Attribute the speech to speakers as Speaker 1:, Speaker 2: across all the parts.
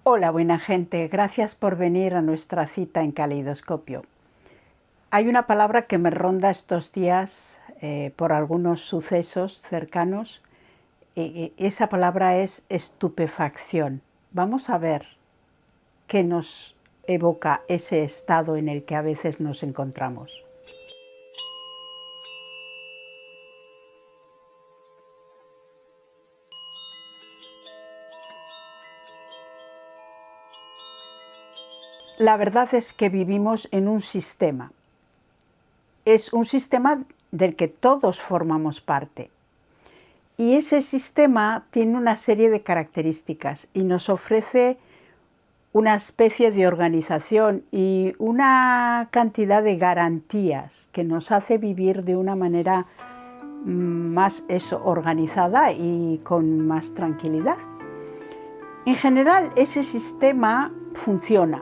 Speaker 1: Hola, buena gente, gracias por venir a nuestra cita en Caleidoscopio. Hay una palabra que me ronda estos días por algunos sucesos cercanos. Esa palabra es estupefacción. Vamos a ver qué nos evoca ese estado en el que a veces nos encontramos. La verdad es que vivimos en un sistema. Es un sistema del que todos formamos parte. Y ese sistema tiene una serie de características y nos ofrece una especie de organización y una cantidad de garantías que nos hace vivir de una manera más organizada y con más tranquilidad. En general, ese sistema funciona.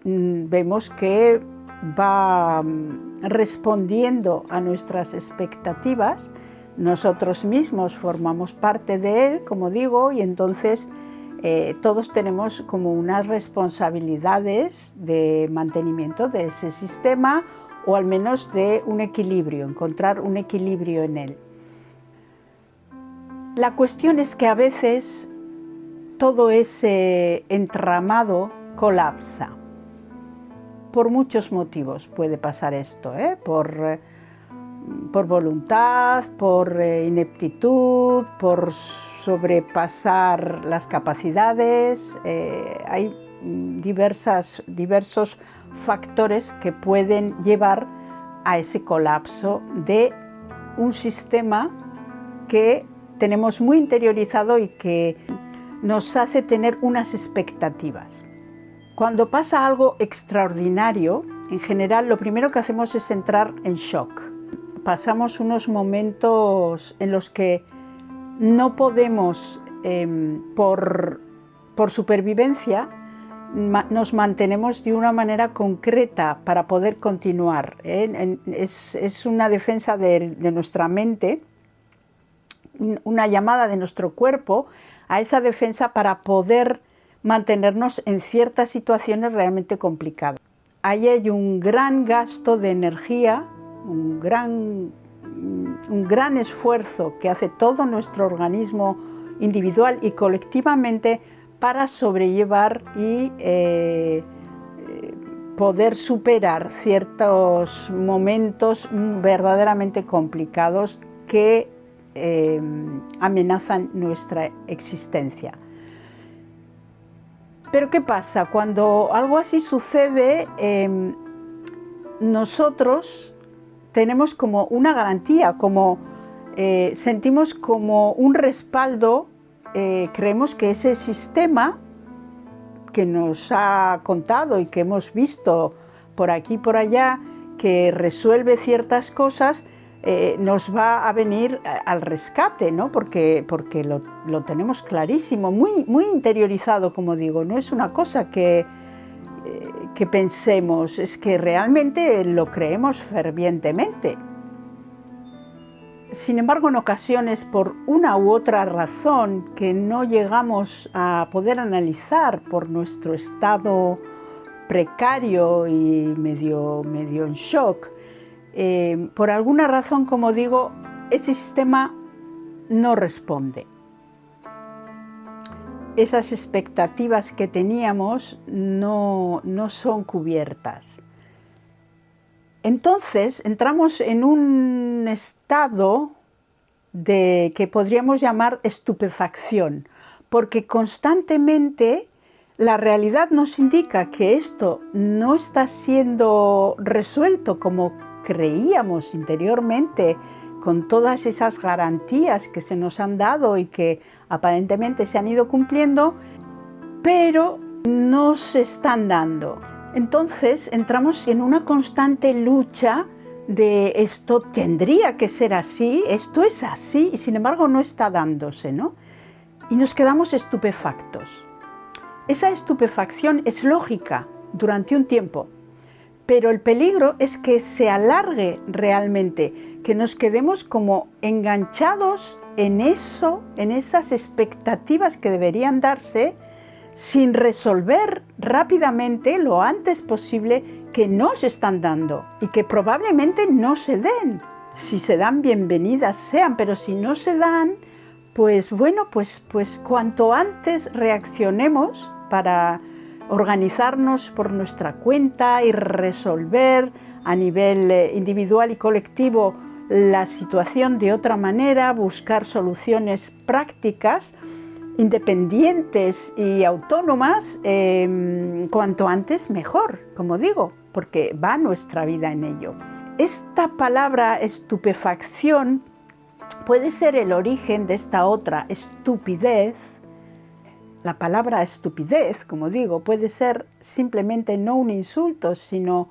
Speaker 1: Vemos que va respondiendo a nuestras expectativas. Nosotros mismos formamos parte de él, como digo, y entonces todos tenemos como unas responsabilidades de mantenimiento de ese sistema, o al menos de un equilibrio, encontrar un equilibrio en él. La cuestión es que a veces todo ese entramado colapsa. Por muchos motivos puede pasar esto, por voluntad, por ineptitud, por sobrepasar las capacidades. Hay diversos factores que pueden llevar a ese colapso de un sistema que tenemos muy interiorizado y que nos hace tener unas expectativas. Cuando pasa algo extraordinario, en general lo primero que hacemos es entrar en shock. Pasamos unos momentos en los que no podemos, por supervivencia, nos mantenemos de una manera concreta para poder continuar. Es una defensa de nuestra mente, una llamada de nuestro cuerpo a esa defensa para poder mantenernos en ciertas situaciones realmente complicadas. Ahí hay un gran gasto de energía, un gran esfuerzo que hace todo nuestro organismo individual y colectivamente para sobrellevar y poder superar ciertos momentos verdaderamente complicados que amenazan nuestra existencia. Pero ¿qué pasa? Cuando algo así sucede, nosotros tenemos como una garantía, sentimos como un respaldo. Creemos que ese sistema que nos ha contado y que hemos visto por aquí y por allá, que resuelve ciertas cosas, nos va a venir al rescate, ¿no? Porque lo tenemos clarísimo, muy interiorizado, como digo. No es una cosa que pensemos, es que realmente lo creemos fervientemente. Sin embargo, en ocasiones, por una u otra razón que no llegamos a poder analizar por nuestro estado precario y medio en shock, por alguna razón, como digo, ese sistema no responde. Esas expectativas que teníamos no son cubiertas. Entonces entramos en un estado que podríamos llamar estupefacción, porque constantemente la realidad nos indica que esto no está siendo resuelto como creíamos interiormente, con todas esas garantías que se nos han dado y que aparentemente se han ido cumpliendo, pero no se están dando. Entonces entramos en una constante lucha de esto tendría que ser así, esto es así, y sin embargo no está dándose, ¿no? Y nos quedamos estupefactos. Esa estupefacción es lógica durante un tiempo, pero el peligro es que se alargue realmente, que nos quedemos como enganchados en eso, en esas expectativas que deberían darse, sin resolver rápidamente, lo antes posible, que no se están dando y que probablemente no se den. Si se dan, bienvenidas sean, pero si no se dan, pues bueno, pues cuanto antes reaccionemos para organizarnos por nuestra cuenta y resolver a nivel individual y colectivo la situación de otra manera, buscar soluciones prácticas, independientes y autónomas, cuanto antes mejor, como digo, porque va nuestra vida en ello. Esta palabra estupefacción puede ser el origen de esta otra, estupidez. La palabra estupidez, como digo, puede ser simplemente no un insulto, sino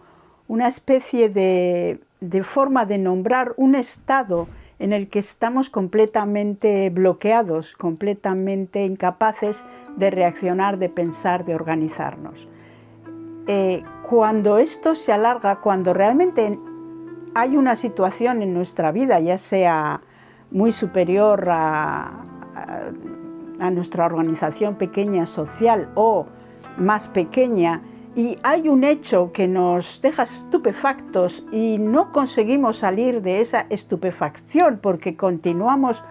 Speaker 1: una especie de forma de nombrar un estado en el que estamos completamente bloqueados, completamente incapaces de reaccionar, de pensar, de organizarnos. Cuando esto se alarga, cuando realmente hay una situación en nuestra vida, ya sea muy superior a nuestra organización pequeña social o más pequeña, y hay un hecho que nos deja estupefactos y no conseguimos salir de esa estupefacción porque continuamos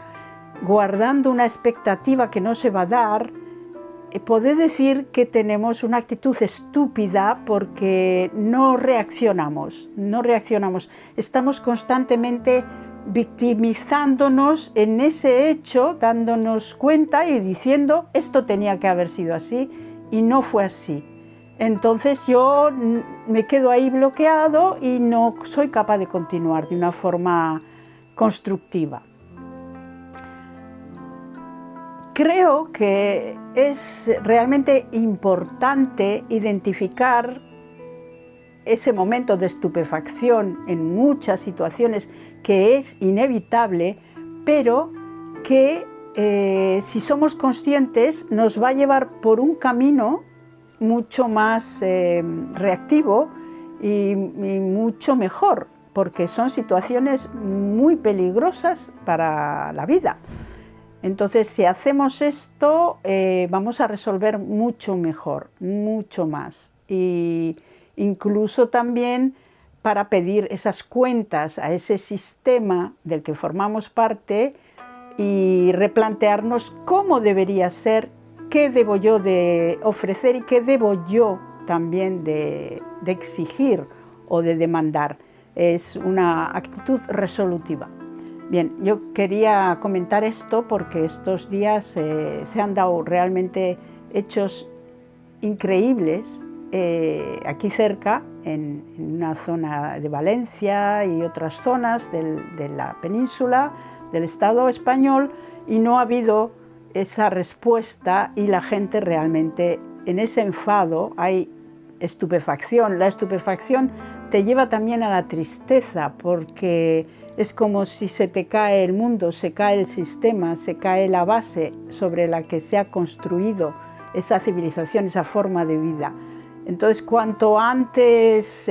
Speaker 1: guardando una expectativa que no se va a dar, poder decir que tenemos una actitud estúpida porque no reaccionamos. Estamos constantemente victimizándonos en ese hecho, dándonos cuenta y diciendo esto tenía que haber sido así y no fue así. Entonces yo me quedo ahí bloqueado y no soy capaz de continuar de una forma constructiva. Creo que es realmente importante identificar ese momento de estupefacción en muchas situaciones que es inevitable, pero que si somos conscientes nos va a llevar por un camino mucho más reactivo y mucho mejor, porque son situaciones muy peligrosas para la vida. Entonces, si hacemos esto, vamos a resolver mucho mejor, mucho más. Y incluso también para pedir esas cuentas a ese sistema del que formamos parte y replantearnos cómo debería ser, qué debo yo de ofrecer y qué debo yo también de exigir o de demandar. Es una actitud resolutiva. Bien, yo quería comentar esto porque estos días se han dado realmente hechos increíbles aquí cerca, en una zona de Valencia y otras zonas de la península, del Estado español, y no ha habido esa respuesta y la gente realmente en ese enfado hay estupefacción. La estupefacción te lleva también a la tristeza porque es como si se te cae el mundo, se cae el sistema, se cae la base sobre la que se ha construido esa civilización, esa forma de vida. Entonces, cuanto antes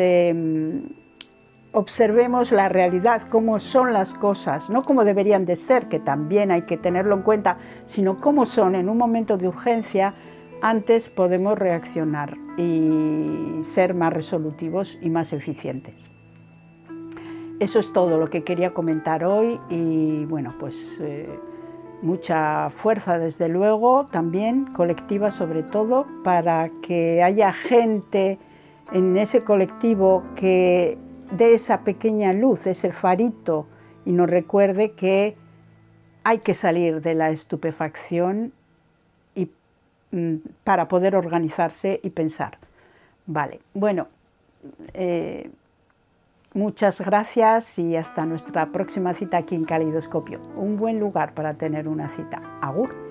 Speaker 1: observemos la realidad, cómo son las cosas, no como deberían de ser, que también hay que tenerlo en cuenta, sino cómo son en un momento de urgencia, antes podemos reaccionar y ser más resolutivos y más eficientes. Eso es todo lo que quería comentar hoy y bueno, pues mucha fuerza desde luego, también colectiva sobre todo, para que haya gente en ese colectivo que dé esa pequeña luz, ese farito, y nos recuerde que hay que salir de la estupefacción y, para poder organizarse y pensar. Vale, bueno, muchas gracias y hasta nuestra próxima cita aquí en Caleidoscopio. Un buen lugar para tener una cita. Agur.